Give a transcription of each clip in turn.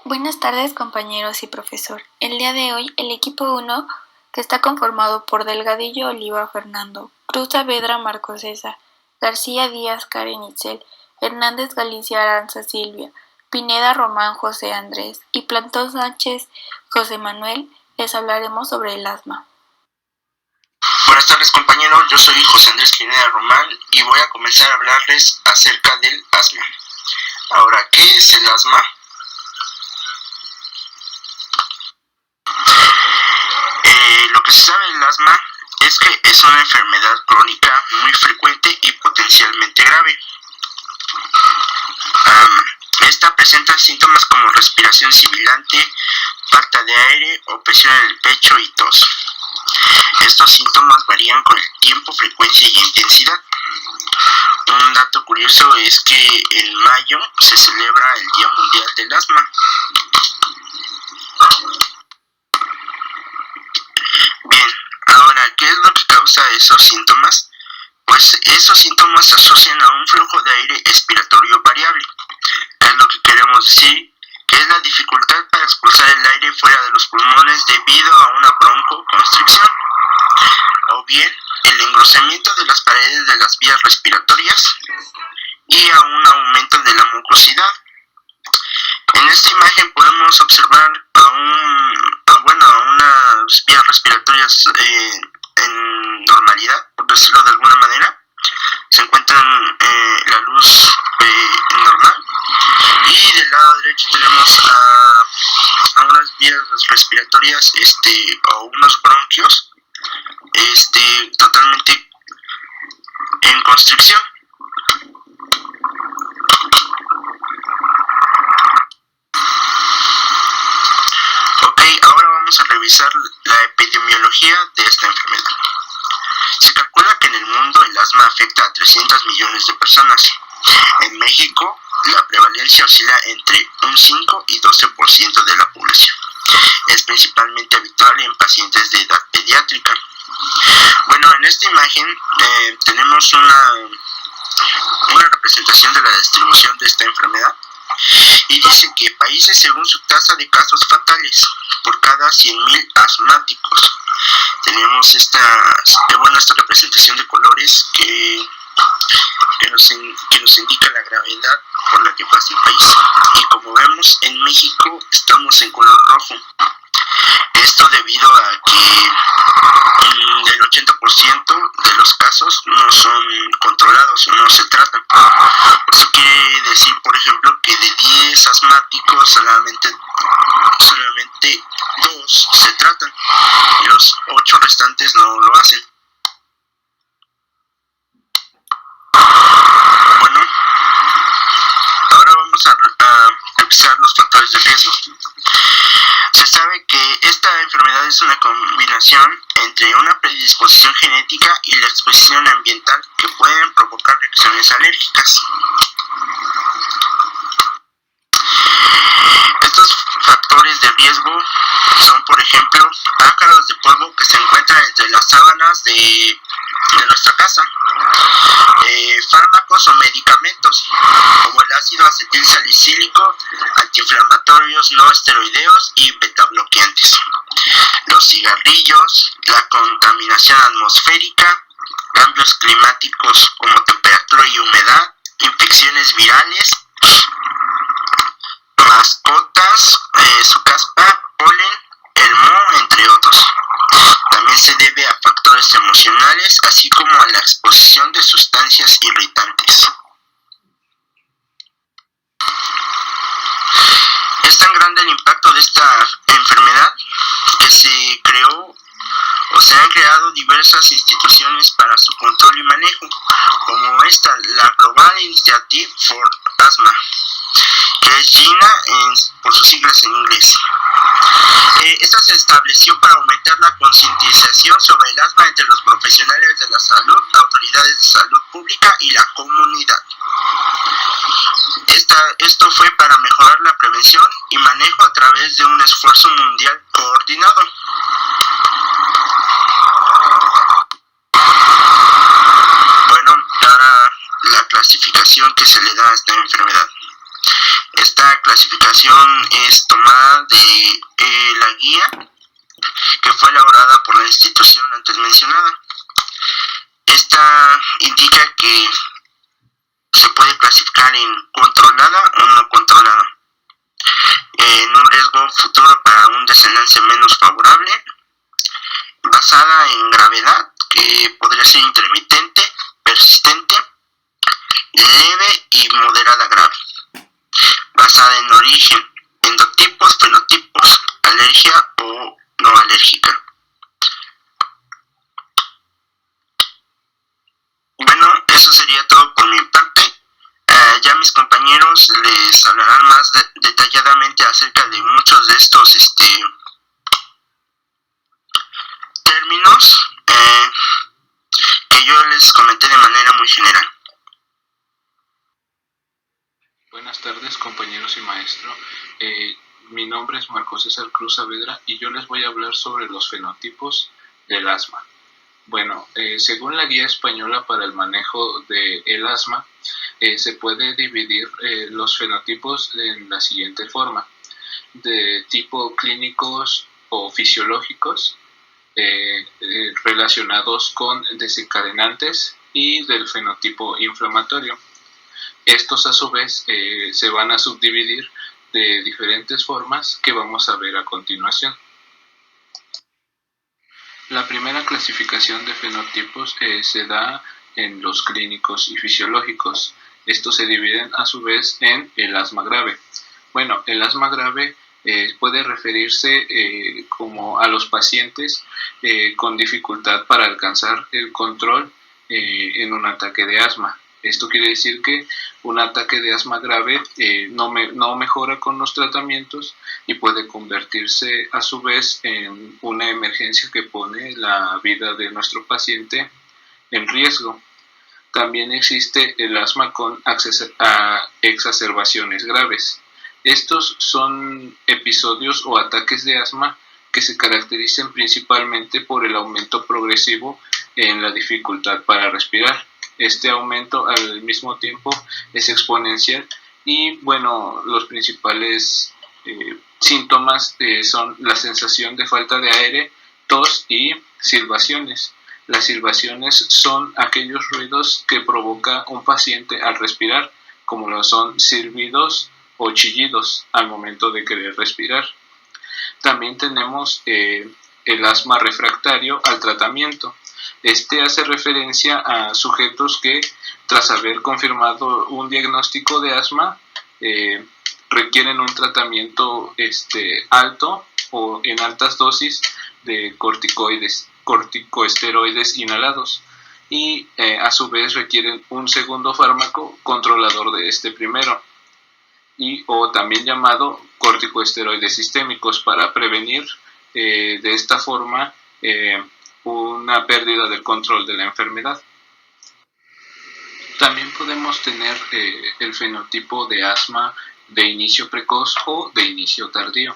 Buenas tardes, compañeros y profesor. El día de hoy, el equipo 1, que está conformado por Delgadillo Oliva Fernando, Cruz Saavedra Marco César, García Díaz Karen Itzel, Hernández Galicia Aranza Silvia, Pineda Román José Andrés y Plantón Sánchez José Manuel, les hablaremos sobre el asma. Buenas tardes, compañeros, yo soy José Andrés Pineda Román y voy a comenzar a hablarles acerca del asma. Ahora, ¿qué es el asma? Lo que se sabe del asma es que es una enfermedad crónica muy frecuente y potencialmente grave. Esta presenta síntomas como respiración sibilante, falta de aire, opresión en el pecho y tos. Estos síntomas varían con el tiempo, frecuencia y intensidad. Un dato curioso es que en mayo se celebra el Día Mundial del Asma. Bien, ahora, ¿qué es lo que causa esos síntomas? Pues esos síntomas se asocian a un flujo de aire expiratorio variable. ¿Qué es lo que queremos decir? Que es la dificultad para expulsar el aire fuera de los pulmones debido a una broncoconstricción, o bien el engrosamiento de las paredes de las vías respiratorias y a un aumento de la mucosidad. En esta imagen podemos observar unas vías respiratorias en normalidad, por decirlo de alguna manera. Se encuentran la luz normal, y del lado derecho tenemos a unas vías respiratorias o unos bronquios totalmente en constricción. Ok, ahora vamos a revisar la epidemiología de esta enfermedad. Se calcula que en el mundo el asma afecta a 300 millones de personas. En México, la prevalencia oscila entre un 5 y 12% de la población. Es principalmente habitual en pacientes de edad pediátrica. Bueno, en esta imagen tenemos una representación de la distribución de esta enfermedad, y dice que países según su tasa de casos fatales por cada 100.000 asmáticos. Tenemos esta representación de colores que nos indica la gravedad por la que pasa el país. Y como vemos, en México estamos en color rojo. Esto debido a que el 80% de los casos no son controlados o no se tratan. Eso quiere decir, por ejemplo, que de 10 asmáticos solamente 2 se tratan y los 8 restantes no lo hacen. Bueno, ahora vamos a revisar los factores de riesgo. Se sabe que esta enfermedad es una combinación entre una predisposición genética y la exposición ambiental que pueden provocar reacciones alérgicas. Estos factores de riesgo son, por ejemplo, ácaros de polvo que se encuentran entre las sábanas de nuestra casa, fármacos o medicamentos como el ácido acetil salicílico, antiinflamatorios no esteroideos y betabloqueantes, los cigarrillos, la contaminación atmosférica, cambios climáticos como temperatura y humedad, infecciones virales, mascotas, su caspa, polen, el moho, entre otros. También se debe a factores emocionales, así como a la exposición de sustancias irritantes. Es tan grande el impacto de esta enfermedad que se han creado diversas instituciones para su control y manejo, como la Global Initiative for Asthma, que es GINA por sus siglas en inglés. Esta se estableció para aumentar la concientización sobre el asma entre los profesionales de la salud, autoridades de salud pública y la comunidad. Esto fue para mejorar la prevención y manejo a través de un esfuerzo mundial coordinado. Bueno, ahora la clasificación que se le da a esta enfermedad. Esta clasificación es tomada de la guía que fue elaborada por la institución antes mencionada. Esta indica que se puede clasificar en controlada o no controlada, en un riesgo futuro para un desenlace menos favorable, basada en gravedad, que podría ser intermitente, persistente, leve y moderada grave, basada en origen, endotipos, fenotipos, alergia o no alérgica. Bueno, eso sería todo por mi parte. Ya mis compañeros les hablarán más detalladamente acerca de muchos de estos términos que yo les comenté de manera muy general. Buenas tardes, compañeros y maestro. Mi nombre es Marco César Cruz Saavedra y yo les voy a hablar sobre los fenotipos del asma. Bueno, según la Guía Española para el Manejo del Asma, se puede dividir los fenotipos en la siguiente forma: de tipo clínicos o fisiológicos, relacionados con desencadenantes, y del fenotipo inflamatorio. Estos a su vez se van a subdividir de diferentes formas que vamos a ver a continuación. La primera clasificación de fenotipos se da en los clínicos y fisiológicos. Estos se dividen a su vez en el asma grave. Bueno, el asma grave puede referirse como a los pacientes con dificultad para alcanzar el control en un ataque de asma. Esto quiere decir que un ataque de asma grave no mejora con los tratamientos y puede convertirse a su vez en una emergencia que pone la vida de nuestro paciente en riesgo. También existe el asma con exacerbaciones graves. Estos son episodios o ataques de asma que se caracterizan principalmente por el aumento progresivo en la dificultad para respirar. Este aumento al mismo tiempo es exponencial y bueno, los principales síntomas son la sensación de falta de aire, tos y silbaciones. Las silbaciones son aquellos ruidos que provoca un paciente al respirar, como lo son silbidos o chillidos al momento de querer respirar. También tenemos el asma refractario al tratamiento. Este hace referencia a sujetos que, tras haber confirmado un diagnóstico de asma, requieren un tratamiento alto o en altas dosis de corticosteroides inhalados, y a su vez requieren un segundo fármaco controlador de este primero, o también llamado corticosteroides sistémicos, para prevenir de esta forma una pérdida del control de la enfermedad. También podemos tener el fenotipo de asma de inicio precoz o de inicio tardío.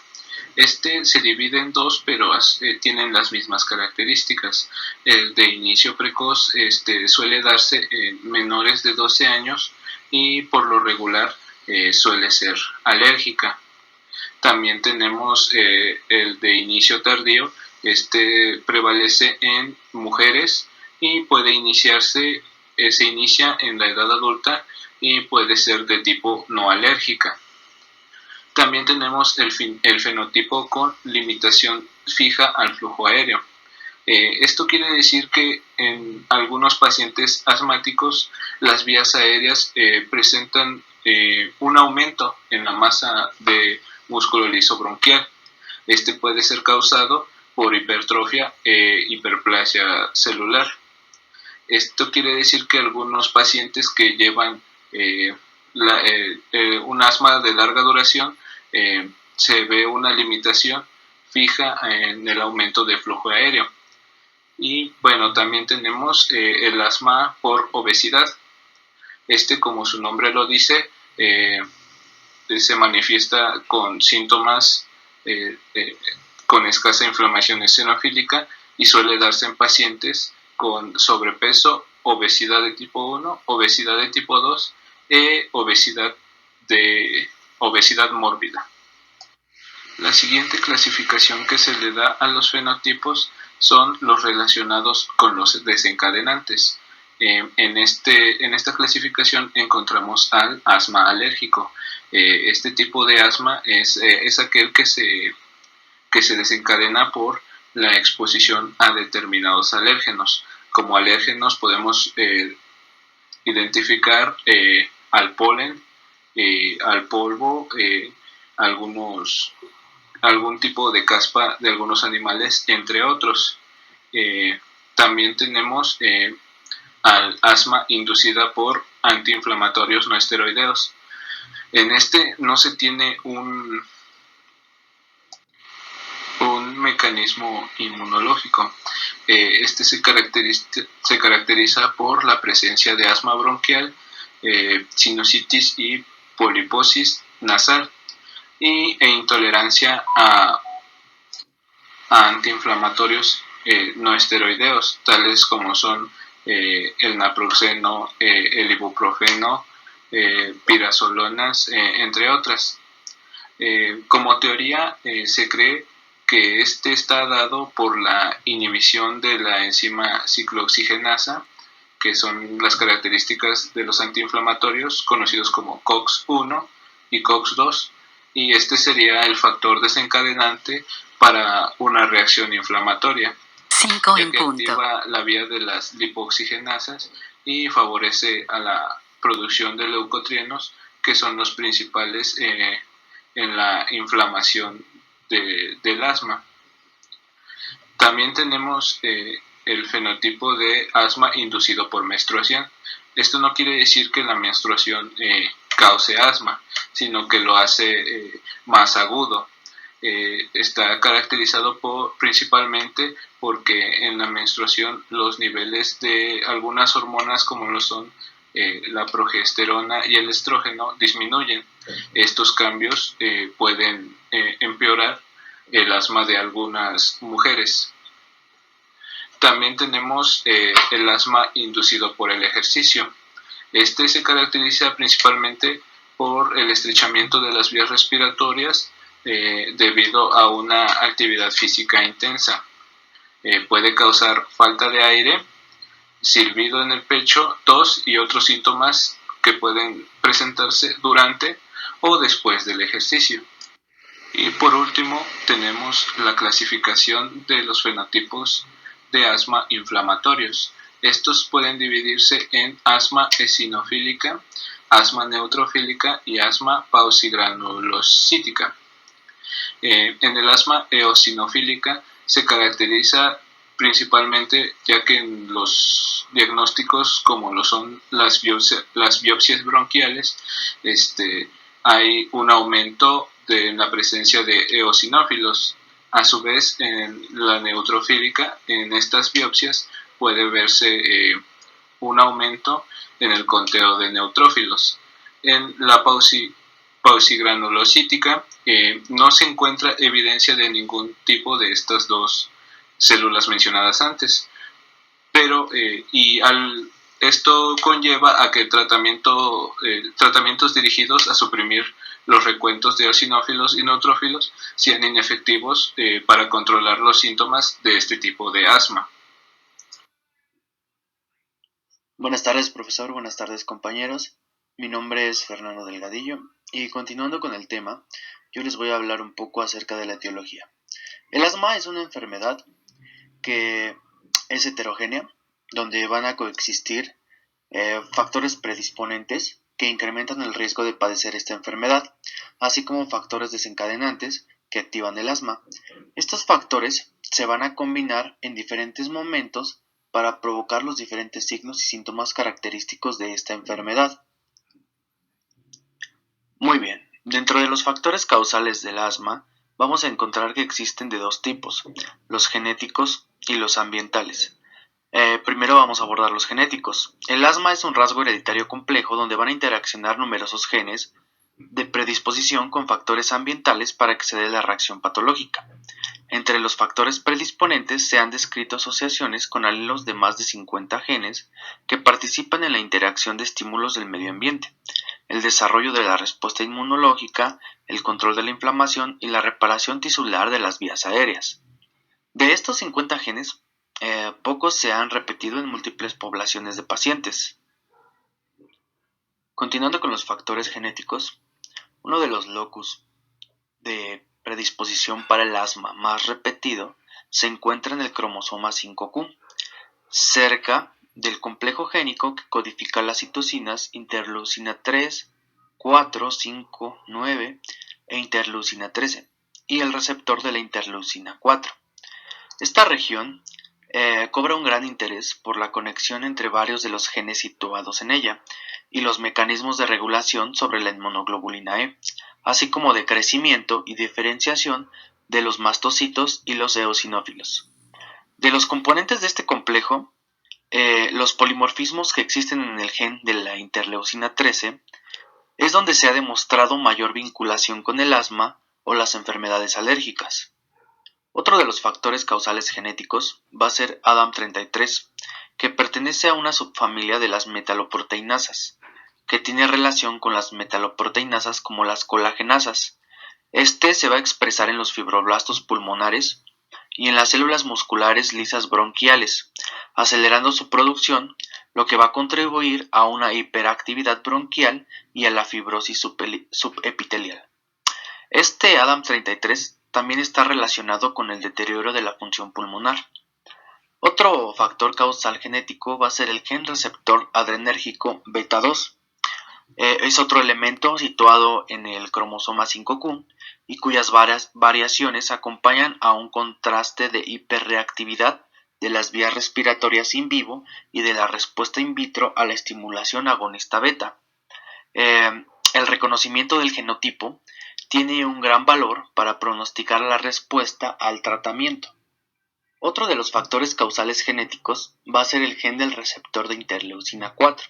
Este se divide en dos, pero tienen las mismas características. El de inicio precoz suele darse en menores de 12 años y por lo regular suele ser alérgica. También tenemos el de inicio tardío. Prevalece en mujeres y se inicia en la edad adulta y puede ser de tipo no alérgica. También tenemos el fenotipo con limitación fija al flujo aéreo. Esto quiere decir que en algunos pacientes asmáticos las vías aéreas presentan un aumento en la masa de músculo liso bronquial. Este puede ser causado por hipertrofia e hiperplasia celular. Esto quiere decir que algunos pacientes que llevan un asma de larga duración se ve una limitación fija en el aumento de flujo aéreo. Y bueno, también tenemos el asma por obesidad. Como su nombre lo dice, se manifiesta con síntomas con escasa inflamación eosinofílica y suele darse en pacientes con sobrepeso, obesidad de tipo 1, obesidad de tipo 2 obesidad de obesidad mórbida. La siguiente clasificación que se le da a los fenotipos son los relacionados con los desencadenantes. En esta clasificación encontramos al asma alérgico. Este tipo de asma es aquel que se desencadena por la exposición a determinados alérgenos. Como alérgenos podemos identificar al polen, al polvo, algún tipo de caspa de algunos animales, entre otros. También tenemos al asma inducida por antiinflamatorios no esteroideos. En este no se tiene un mecanismo inmunológico. Este se caracteriza por la presencia de asma bronquial, sinusitis y poliposis nasal e intolerancia a antiinflamatorios no esteroideos, tales como son el naproxeno, el ibuprofeno, pirazolonas, entre otras. Como teoría, se cree que este está dado por la inhibición de la enzima ciclooxigenasa, que son las características de los antiinflamatorios conocidos como COX-1 y COX-2, y este sería el factor desencadenante para una reacción inflamatoria, ya que activa la vía de las lipoxigenasas y favorece a la producción de leucotrienos, que son los principales en la inflamación del asma. También tenemos el fenotipo de asma inducido por menstruación. Esto no quiere decir que la menstruación cause asma, sino que lo hace más agudo. Está caracterizado principalmente porque en la menstruación los niveles de algunas hormonas, como lo son la progesterona y el estrógeno, disminuyen. Estos cambios pueden empeorar el asma de algunas mujeres. También tenemos el asma inducido por el ejercicio. Este se caracteriza principalmente por el estrechamiento de las vías respiratorias debido a una actividad física intensa. Puede causar falta de aire, silbido en el pecho, tos y otros síntomas que pueden presentarse durante o después del ejercicio. Y por último tenemos la clasificación de los fenotipos de asma inflamatorios. Estos pueden dividirse en asma eosinofílica, asma neutrofílica y asma pausigranulocítica. En el asma eosinofílica se caracteriza principalmente ya que en los diagnósticos, como lo son las biopsias bronquiales, hay un aumento de la presencia de eosinófilos. A su vez, en la neutrofílica, en estas biopsias puede verse un aumento en el conteo de neutrófilos. En la pausigranulocítica no se encuentra evidencia de ningún tipo de estas dos células mencionadas antes, pero esto conlleva a que tratamientos dirigidos a suprimir los recuentos de eosinófilos y neutrófilos sean inefectivos para controlar los síntomas de este tipo de asma. Buenas tardes, profesor. Buenas tardes, compañeros. Mi nombre es Fernando Delgadillo y continuando con el tema, yo les voy a hablar un poco acerca de la etiología. El asma es una enfermedad que es heterogénea, donde van a coexistir factores predisponentes que incrementan el riesgo de padecer esta enfermedad, así como factores desencadenantes que activan el asma. Estos factores se van a combinar en diferentes momentos para provocar los diferentes signos y síntomas característicos de esta enfermedad. Muy bien, dentro de los factores causales del asma, vamos a encontrar que existen de dos tipos, los genéticos y los ambientales. Primero vamos a abordar los genéticos. El asma es un rasgo hereditario complejo donde van a interaccionar numerosos genes de predisposición con factores ambientales para que se dé la reacción patológica. Entre los factores predisponentes se han descrito asociaciones con alelos de más de 50 genes que participan en la interacción de estímulos del medio ambiente. el desarrollo de la respuesta inmunológica, el control de la inflamación y la reparación tisular de las vías aéreas. De estos 50 genes, pocos se han repetido en múltiples poblaciones de pacientes. Continuando con los factores genéticos, uno de los locus de predisposición para el asma más repetido se encuentra en el cromosoma 5q, cerca del complejo génico que codifica las citocinas interleucina 3, 4, 5, 9 e interleucina 13 y el receptor de la interleucina 4. Esta región cobra un gran interés por la conexión entre varios de los genes situados en ella y los mecanismos de regulación sobre la inmunoglobulina E, así como de crecimiento y diferenciación de los mastocitos y los eosinófilos. De los componentes de este complejo, los polimorfismos que existen en el gen de la interleucina 13 es donde se ha demostrado mayor vinculación con el asma o las enfermedades alérgicas. Otro de los factores causales genéticos va a ser ADAM33, que pertenece a una subfamilia de las metaloproteinasas, que tiene relación con las metaloproteinasas como las colagenasas. Este se va a expresar en los fibroblastos pulmonares y en las células musculares lisas bronquiales, acelerando su producción, lo que va a contribuir a una hiperactividad bronquial y a la fibrosis subepitelial. Este ADAM33 también está relacionado con el deterioro de la función pulmonar. Otro factor causal genético va a ser el gen receptor adrenérgico beta 2. Es otro elemento situado en el cromosoma 5q y cuyas variaciones acompañan a un contraste de hiperreactividad de las vías respiratorias in vivo y de la respuesta in vitro a la estimulación agonista beta. El reconocimiento del genotipo tiene un gran valor para pronosticar la respuesta al tratamiento. Otro de los factores causales genéticos va a ser el gen del receptor de interleucina 4.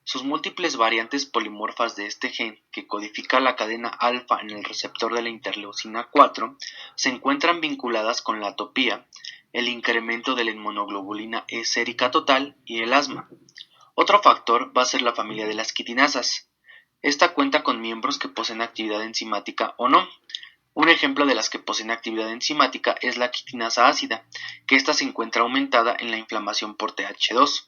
Sus múltiples variantes polimorfas de este gen, que codifica la cadena alfa en el receptor de la interleucina 4, se encuentran vinculadas con la atopía, el incremento de la inmunoglobulina E sérica total y el asma. Otro factor va a ser la familia de las quitinasas. Esta cuenta con miembros que poseen actividad enzimática o no. Un ejemplo de las que poseen actividad enzimática es la quitinasa ácida, que ésta se encuentra aumentada en la inflamación por Th2.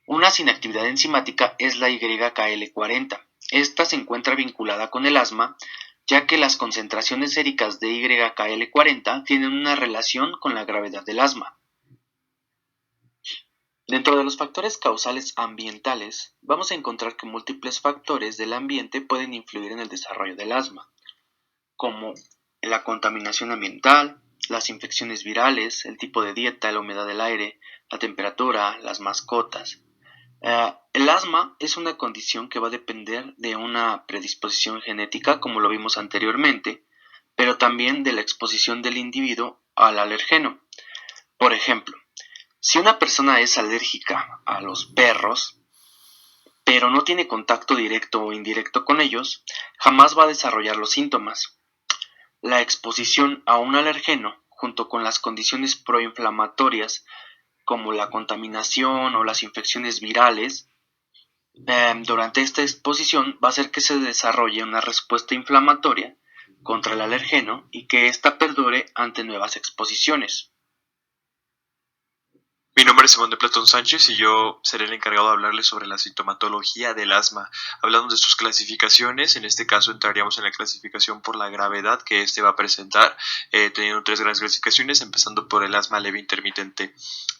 Una sin actividad enzimática es la YKL40. Esta se encuentra vinculada con el asma, ya que las concentraciones séricas de YKL40 tienen una relación con la gravedad del asma. Dentro de los factores causales ambientales, vamos a encontrar que múltiples factores del ambiente pueden influir en el desarrollo del asma, como la contaminación ambiental, las infecciones virales, el tipo de dieta, la humedad del aire, la temperatura, las mascotas. El asma es una condición que va a depender de una predisposición genética, como lo vimos anteriormente, pero también de la exposición del individuo al alergeno. Por ejemplo, si una persona es alérgica a los perros, pero no tiene contacto directo o indirecto con ellos, jamás va a desarrollar los síntomas. La exposición a un alergeno, junto con las condiciones proinflamatorias, como la contaminación o las infecciones virales, durante esta exposición va a hacer que se desarrolle una respuesta inflamatoria contra el alergeno y que ésta perdure ante nuevas exposiciones. Mi nombre es Simón de Platón Sánchez y yo seré el encargado de hablarles sobre la sintomatología del asma. Hablando de sus clasificaciones, en este caso entraríamos en la clasificación por la gravedad que este va a presentar, teniendo tres grandes clasificaciones, empezando por el asma leve intermitente.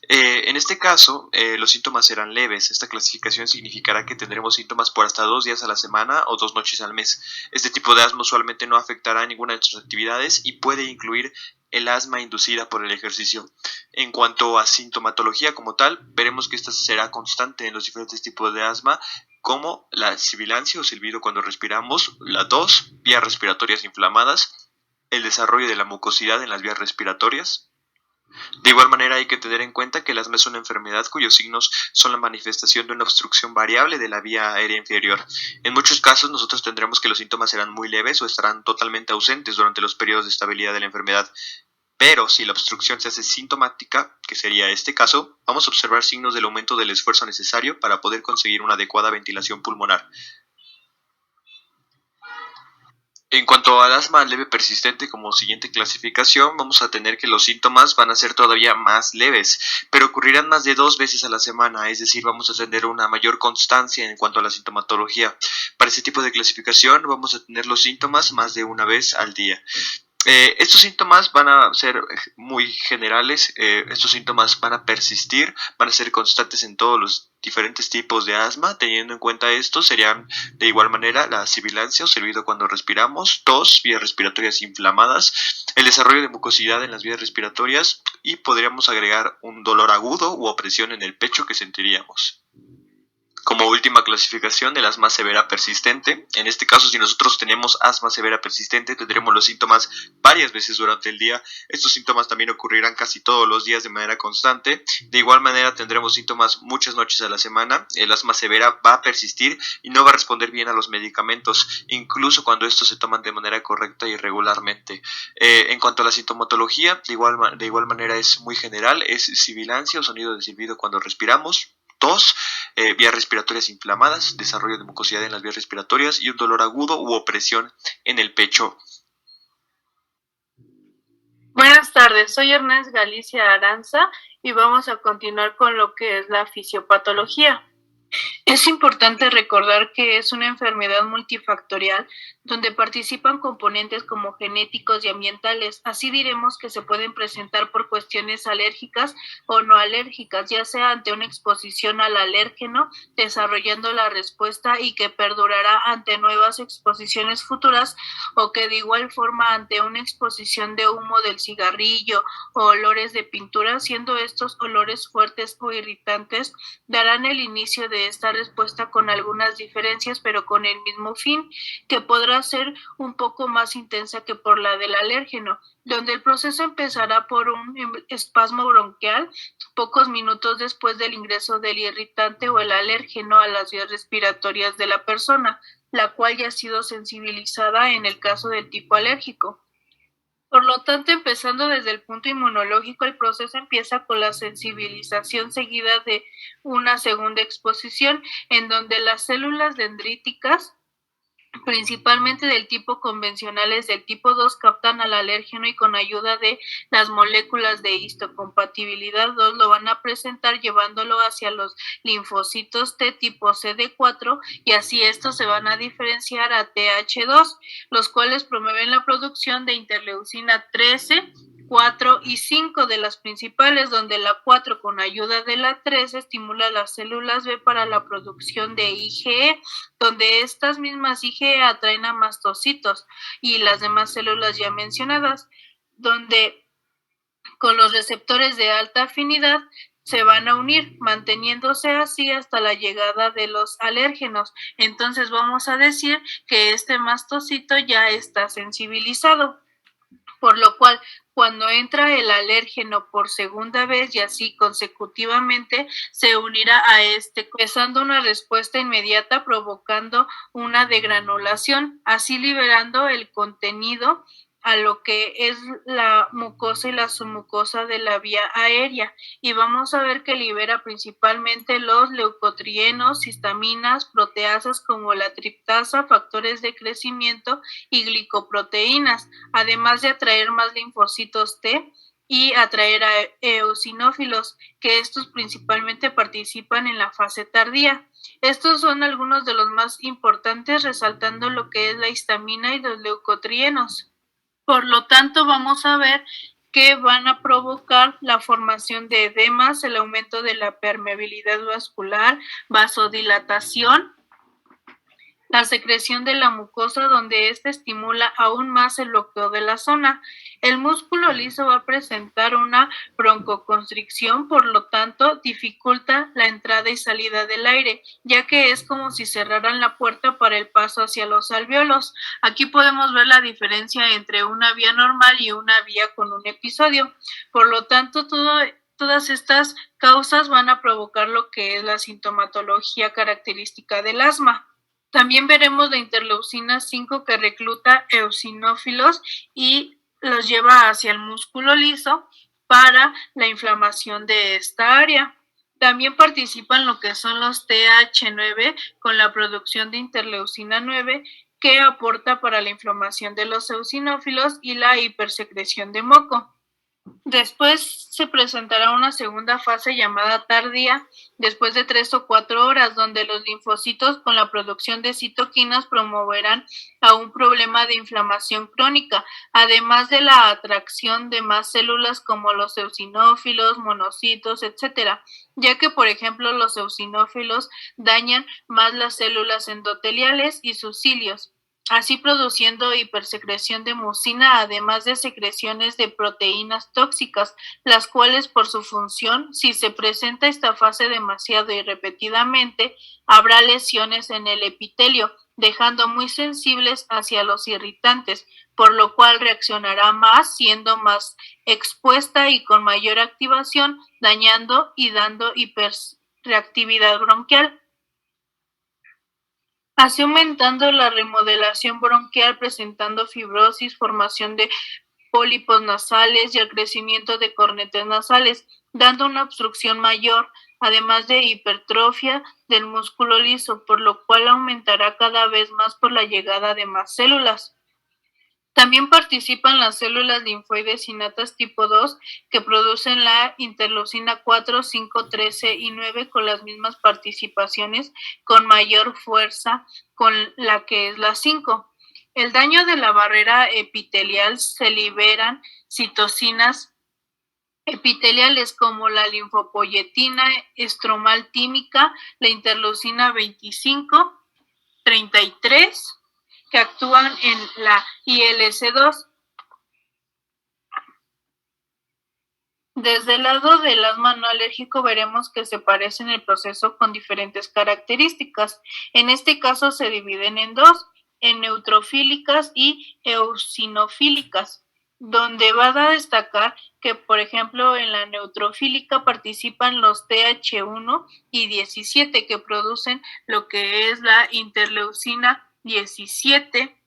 En este caso, los síntomas serán leves. Esta clasificación significará que tendremos síntomas por hasta 2 días a la semana o 2 noches al mes. Este tipo de asma usualmente no afectará a ninguna de nuestras actividades y puede incluir el asma inducida por el ejercicio. En cuanto a sintomatología como tal, veremos que esta será constante en los diferentes tipos de asma, como la sibilancia o silbido cuando respiramos, la tos, vías respiratorias inflamadas, el desarrollo de la mucosidad en las vías respiratorias. De igual manera hay que tener en cuenta que el asma es una enfermedad cuyos signos son la manifestación de una obstrucción variable de la vía aérea inferior. En muchos casos nosotros tendremos que los síntomas serán muy leves o estarán totalmente ausentes durante los periodos de estabilidad de la enfermedad. Pero si la obstrucción se hace sintomática, que sería este caso, vamos a observar signos del aumento del esfuerzo necesario para poder conseguir una adecuada ventilación pulmonar. En cuanto al asma leve persistente, como siguiente clasificación, vamos a tener que los síntomas van a ser todavía más leves, pero ocurrirán más de 2 veces a la semana, es decir, vamos a tener una mayor constancia en cuanto a la sintomatología. Para este tipo de clasificación vamos a tener los síntomas más de una vez al día. Estos síntomas van a ser muy generales, estos síntomas van a persistir, van a ser constantes en todos los diferentes tipos de asma. Teniendo en cuenta esto, serían de igual manera la sibilancia o silbido cuando respiramos, tos, vías respiratorias inflamadas, el desarrollo de mucosidad en las vías respiratorias y podríamos agregar un dolor agudo u opresión en el pecho que sentiríamos. Como última clasificación, el asma severa persistente. En este caso, si nosotros tenemos asma severa persistente, tendremos los síntomas varias veces durante el día. Estos síntomas también ocurrirán casi todos los días de manera constante. De igual manera, tendremos síntomas muchas noches a la semana. El asma severa va a persistir y no va a responder bien a los medicamentos, incluso cuando estos se toman de manera correcta y regularmente. En cuanto a la sintomatología, de igual manera es muy general. Es sibilancia o sonido de silbido cuando respiramos, tos, vías respiratorias inflamadas, desarrollo de mucosidad en las vías respiratorias y un dolor agudo u opresión en el pecho. Buenas tardes, soy Ernest Galicia Aranza y vamos a continuar con lo que es la fisiopatología. Es importante recordar que es una enfermedad multifactorial donde participan componentes como genéticos y ambientales. Así diremos que se pueden presentar por cuestiones alérgicas o no alérgicas, ya sea ante una exposición al alérgeno, desarrollando la respuesta y que perdurará ante nuevas exposiciones futuras, o que de igual forma ante una exposición de humo del cigarrillo o olores de pintura, siendo estos olores fuertes o irritantes, darán el inicio de esta respuesta con algunas diferencias, pero con el mismo fin, que podrá ser un poco más intensa que por la del alérgeno, donde el proceso empezará por un espasmo bronquial pocos minutos después del ingreso del irritante o el alérgeno a las vías respiratorias de la persona, la cual ya ha sido sensibilizada en el caso del tipo alérgico. Por lo tanto, empezando desde el punto inmunológico, el proceso empieza con la sensibilización seguida de una segunda exposición, en donde las células dendríticas, principalmente del tipo convencionales del tipo 2, captan al alérgeno y con ayuda de las moléculas de histocompatibilidad 2 lo van a presentar llevándolo hacia los linfocitos T tipo CD4 y así estos se van a diferenciar a TH2, los cuales promueven la producción de interleucina 13, 4 y 5 de las principales, donde la 4 con ayuda de la 3 estimula las células B para la producción de IgE, donde estas mismas IgE atraen a mastocitos y las demás células ya mencionadas, donde con los receptores de alta afinidad se van a unir, manteniéndose así hasta la llegada de los alérgenos. Entonces vamos a decir que este mastocito ya está sensibilizado, por lo cual cuando entra el alérgeno por segunda vez y así consecutivamente, se unirá a este, empezando una respuesta inmediata provocando una degranulación, así liberando el contenido a lo que es la mucosa y la submucosa de la vía aérea, y vamos a ver que libera principalmente los leucotrienos, histaminas, proteasas como la triptasa, factores de crecimiento y glicoproteínas, además de atraer más linfocitos T y atraer a eosinófilos, que estos principalmente participan en la fase tardía. Estos son algunos de los más importantes, resaltando lo que es la histamina y los leucotrienos. Por lo tanto, vamos a ver que van a provocar la formación de edemas, el aumento de la permeabilidad vascular, vasodilatación, la secreción de la mucosa, donde ésta estimula aún más el bloqueo de la zona. El músculo liso va a presentar una broncoconstricción, por lo tanto dificulta la entrada y salida del aire, ya que es como si cerraran la puerta para el paso hacia los alvéolos. Aquí podemos ver la diferencia entre una vía normal y una vía con un episodio. Por lo tanto, todas estas causas van a provocar lo que es la sintomatología característica del asma. También veremos la interleucina 5 que recluta eosinófilos y los lleva hacia el músculo liso para la inflamación de esta área. También participan lo que son los TH9 con la producción de interleucina 9 que aporta para la inflamación de los eosinófilos y la hipersecreción de moco. Después se presentará una segunda fase llamada tardía, después de 3 o 4 horas, donde los linfocitos con la producción de citoquinas promoverán a un problema de inflamación crónica, además de la atracción de más células como los eosinófilos, monocitos, etc., ya que, por ejemplo, los eosinófilos dañan más las células endoteliales y sus cilios, así produciendo hipersecreción de mucina, además de secreciones de proteínas tóxicas, las cuales por su función, si se presenta esta fase demasiado y repetidamente, habrá lesiones en el epitelio, dejando muy sensibles hacia los irritantes, por lo cual reaccionará más, siendo más expuesta y con mayor activación, dañando y dando hiperreactividad bronquial, así aumentando la remodelación bronquial, presentando fibrosis, formación de pólipos nasales y el crecimiento de cornetes nasales, dando una obstrucción mayor, además de hipertrofia del músculo liso, por lo cual aumentará cada vez más por la llegada de más células. También participan las células linfoides innatas tipo 2 que producen la interleucina 4, 5, 13 y 9 con las mismas participaciones con mayor fuerza con la que es la 5. El daño de la barrera epitelial se liberan citocinas epiteliales como la linfopoyetina estromal tímica, la interleucina 25, 33, que actúan en la ILC2. Desde el lado del asma no alérgico veremos que se parecen el proceso con diferentes características. En este caso se dividen en dos, en neutrofílicas y eosinofílicas, donde va a destacar que, por ejemplo, en la neutrofílica participan los TH1 y 17 que producen lo que es la interleucina 17,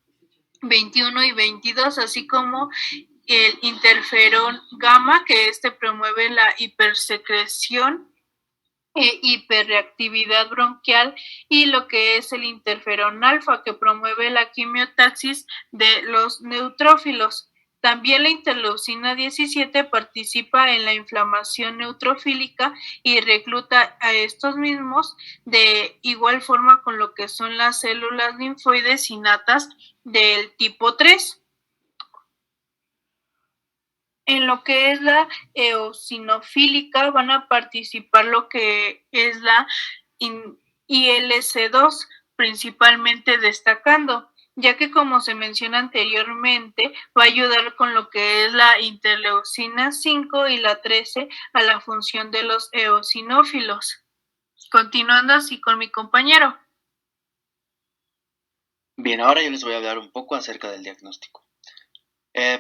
21 y 22, así como el interferón gamma, que promueve la hipersecreción e hiperreactividad bronquial, y lo que es el interferón alfa, que promueve la quimiotaxis de los neutrófilos. También la interleucina 17 participa en la inflamación neutrofílica y recluta a estos mismos de igual forma con lo que son las células linfoides innatas del tipo 3. En lo que es la eosinofílica van a participar lo que es la ILC2, principalmente destacando, ya que como se menciona anteriormente, va a ayudar con lo que es la interleucina 5 y la 13 a la función de los eosinófilos. Continuando así con mi compañero. Bien, ahora yo les voy a hablar un poco acerca del diagnóstico.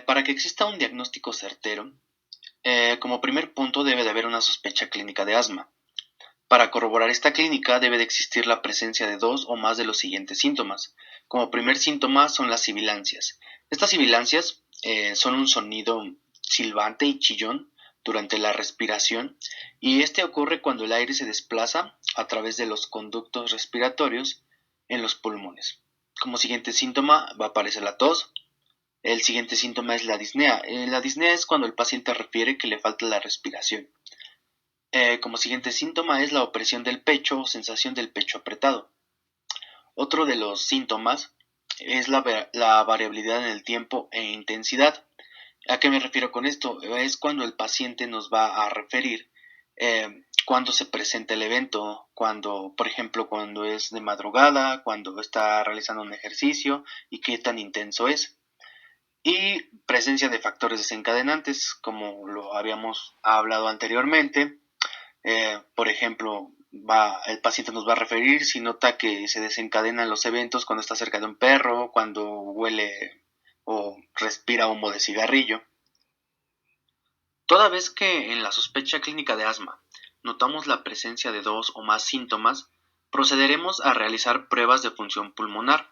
Para que exista un diagnóstico certero, como primer punto debe de haber una sospecha clínica de asma. Para corroborar esta clínica debe de existir la presencia de dos o más de los siguientes síntomas. Como primer síntoma son las sibilancias. Estas sibilancias son un sonido silbante y chillón durante la respiración, y este ocurre cuando el aire se desplaza a través de los conductos respiratorios en los pulmones. Como siguiente síntoma va a aparecer la tos. El siguiente síntoma es la disnea. La disnea es cuando el paciente refiere que le falta la respiración. Como siguiente síntoma es la opresión del pecho o sensación del pecho apretado. Otro de los síntomas es la variabilidad en el tiempo e intensidad. ¿A qué me refiero con esto? Es cuando el paciente nos va a referir cuando se presenta el evento, por ejemplo, cuando es de madrugada, cuando está realizando un ejercicio y qué tan intenso es. Y presencia de factores desencadenantes, como lo habíamos hablado anteriormente. Por ejemplo, el paciente nos va a referir si nota que se desencadenan los eventos cuando está cerca de un perro, cuando huele o respira humo de cigarrillo. Toda vez que en la sospecha clínica de asma notamos la presencia de dos o más síntomas, procederemos a realizar pruebas de función pulmonar.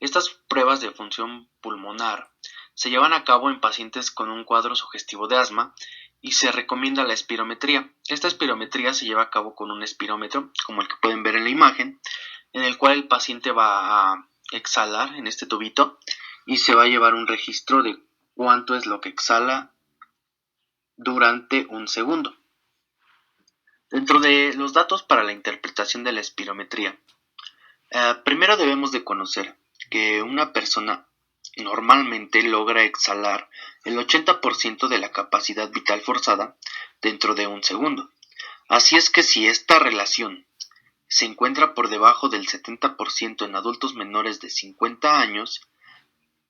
Estas pruebas de función pulmonar se llevan a cabo en pacientes con un cuadro sugestivo de asma y se recomienda la espirometría. Esta espirometría se lleva a cabo con un espirómetro, como el que pueden ver en la imagen, en el cual el paciente va a exhalar en este tubito y se va a llevar un registro de cuánto es lo que exhala durante un segundo. Dentro de los datos para la interpretación de la espirometría, primero debemos de conocer que una persona normalmente logra exhalar el 80% de la capacidad vital forzada dentro de un segundo. Así es que si esta relación se encuentra por debajo del 70% en adultos menores de 50 años,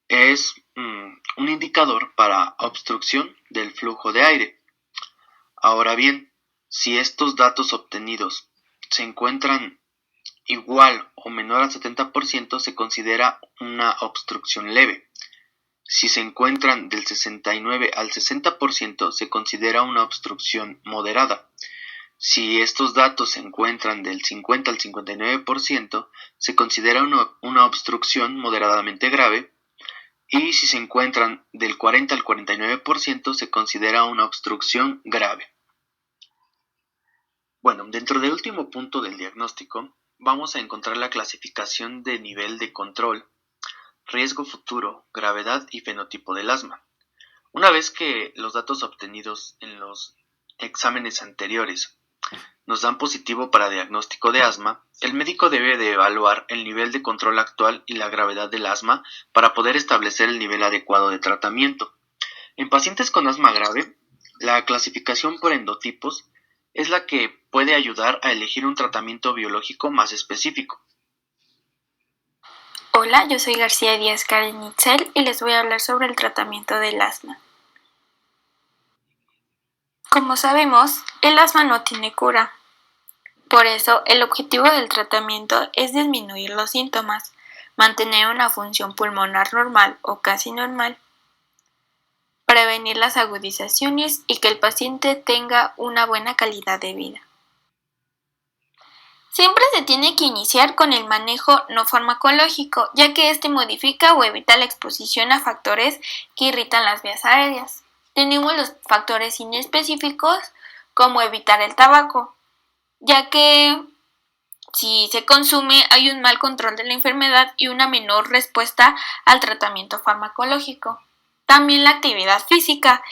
es un indicador para obstrucción del flujo de aire. Ahora bien, si estos datos obtenidos se encuentran igual o menor al 70%, se considera una obstrucción leve. Si se encuentran del 69 al 60%, se considera una obstrucción moderada. Si estos datos se encuentran del 50 al 59%, se considera una obstrucción moderadamente grave. Y si se encuentran del 40 al 49%, se considera una obstrucción grave. Bueno, dentro del último punto del diagnóstico, vamos a encontrar la clasificación de nivel de control, riesgo futuro, gravedad y fenotipo del asma. Una vez que los datos obtenidos en los exámenes anteriores nos dan positivo para diagnóstico de asma, el médico debe de evaluar el nivel de control actual y la gravedad del asma para poder establecer el nivel adecuado de tratamiento. En pacientes con asma grave, la clasificación por endotipos es la que puede ayudar a elegir un tratamiento biológico más específico. Hola, yo soy García Díaz Karen Itzel y les voy a hablar sobre el tratamiento del asma. Como sabemos, el asma no tiene cura. Por eso, el objetivo del tratamiento es disminuir los síntomas, mantener una función pulmonar normal o casi normal, prevenir las agudizaciones y que el paciente tenga una buena calidad de vida. Siempre se tiene que iniciar con el manejo no farmacológico, ya que este modifica o evita la exposición a factores que irritan las vías aéreas. Tenemos los factores inespecíficos, como evitar el tabaco, ya que si se consume hay un mal control de la enfermedad y una menor respuesta al tratamiento farmacológico. También la actividad física.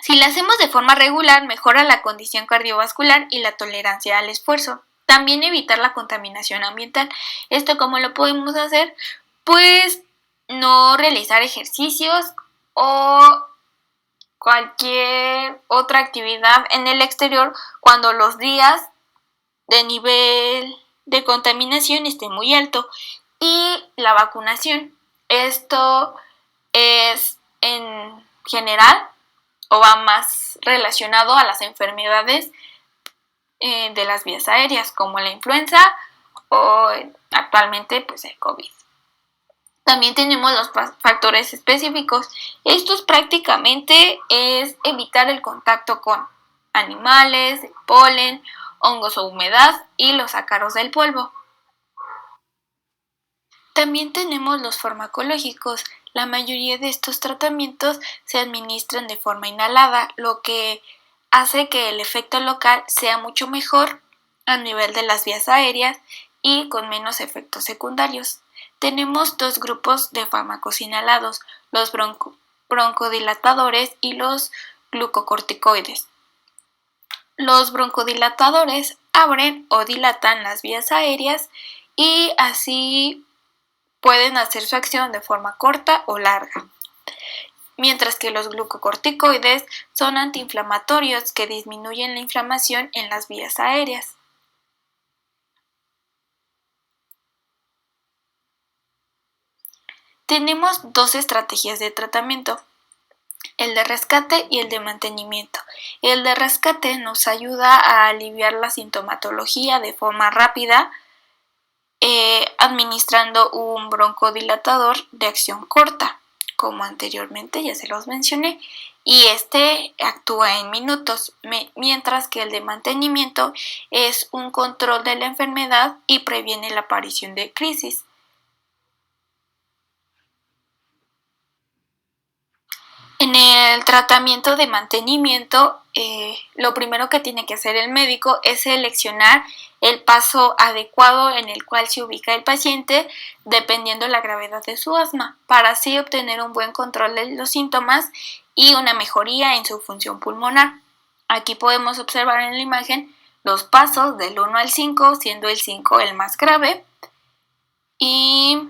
Si la hacemos de forma regular, mejora la condición cardiovascular y la tolerancia al esfuerzo. También evitar la contaminación ambiental. ¿Esto cómo lo podemos hacer? Pues no realizar ejercicios o cualquier otra actividad en el exterior cuando los días de nivel de contaminación esté muy alto. Y la vacunación. Esto es en general o va más relacionado a las enfermedades de las vías aéreas como la influenza o actualmente pues el COVID. También tenemos los factores específicos. Estos prácticamente es evitar el contacto con animales, el polen, hongos o humedad y los ácaros del polvo. También tenemos los farmacológicos. La mayoría de estos tratamientos se administran de forma inhalada, lo que hace que el efecto local sea mucho mejor a nivel de las vías aéreas y con menos efectos secundarios. Tenemos dos grupos de fármacos inhalados, los broncodilatadores y los glucocorticoides. Los broncodilatadores abren o dilatan las vías aéreas y así pueden hacer su acción de forma corta o larga, mientras que los glucocorticoides son antiinflamatorios que disminuyen la inflamación en las vías aéreas. Tenemos dos estrategias de tratamiento, el de rescate y el de mantenimiento. El de rescate nos ayuda a aliviar la sintomatología de forma rápida, administrando un broncodilatador de acción corta, como anteriormente ya se los mencioné, y este actúa en minutos, mientras que el de mantenimiento es un control de la enfermedad y previene la aparición de crisis. En el tratamiento de mantenimiento, lo primero que tiene que hacer el médico es seleccionar el paso adecuado en el cual se ubica el paciente dependiendo de la gravedad de su asma, para así obtener un buen control de los síntomas y una mejoría en su función pulmonar. Aquí podemos observar en la imagen los pasos del 1 al 5, siendo el 5 el más grave. Y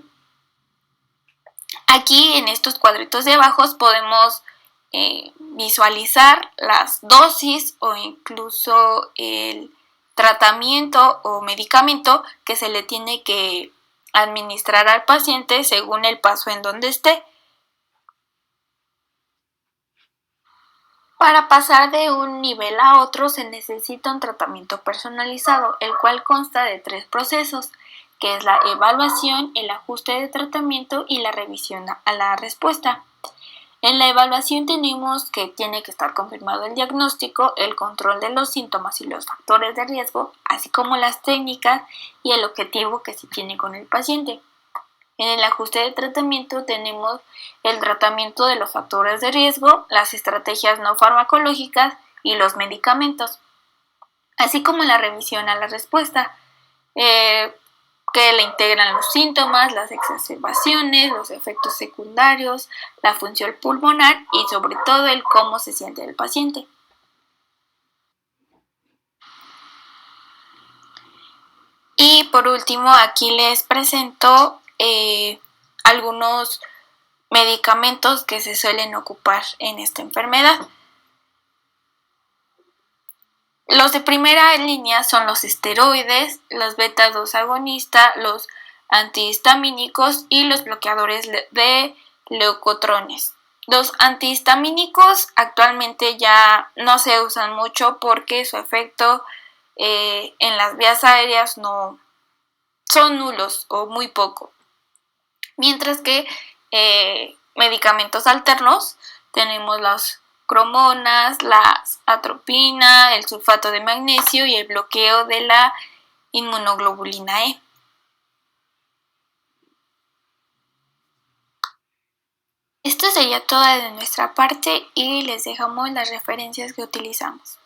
aquí en estos cuadritos de abajo podemos visualizar las dosis o incluso el tratamiento o medicamento que se le tiene que administrar al paciente según el paso en donde esté. Para pasar de un nivel a otro se necesita un tratamiento personalizado, el cual consta de 3 procesos, que es la evaluación, el ajuste de tratamiento y la revisión a la respuesta. En la evaluación tenemos que tiene que estar confirmado el diagnóstico, el control de los síntomas y los factores de riesgo, así como las técnicas y el objetivo que se tiene con el paciente. En el ajuste de tratamiento tenemos el tratamiento de los factores de riesgo, las estrategias no farmacológicas y los medicamentos, así como la revisión a la respuesta, que le integran los síntomas, las exacerbaciones, los efectos secundarios, la función pulmonar y sobre todo el cómo se siente el paciente. Y por último aquí les presento algunos medicamentos que se suelen ocupar en esta enfermedad. Los de primera línea son los esteroides, los beta-2 agonistas, los antihistamínicos y los bloqueadores de leucotrienes. Los antihistamínicos actualmente ya no se usan mucho porque su efecto en las vías aéreas no son nulos o muy poco. Mientras que medicamentos alternos tenemos las cromonas, la atropina, el sulfato de magnesio y el bloqueo de la inmunoglobulina E. Esto sería todo de nuestra parte y les dejamos las referencias que utilizamos.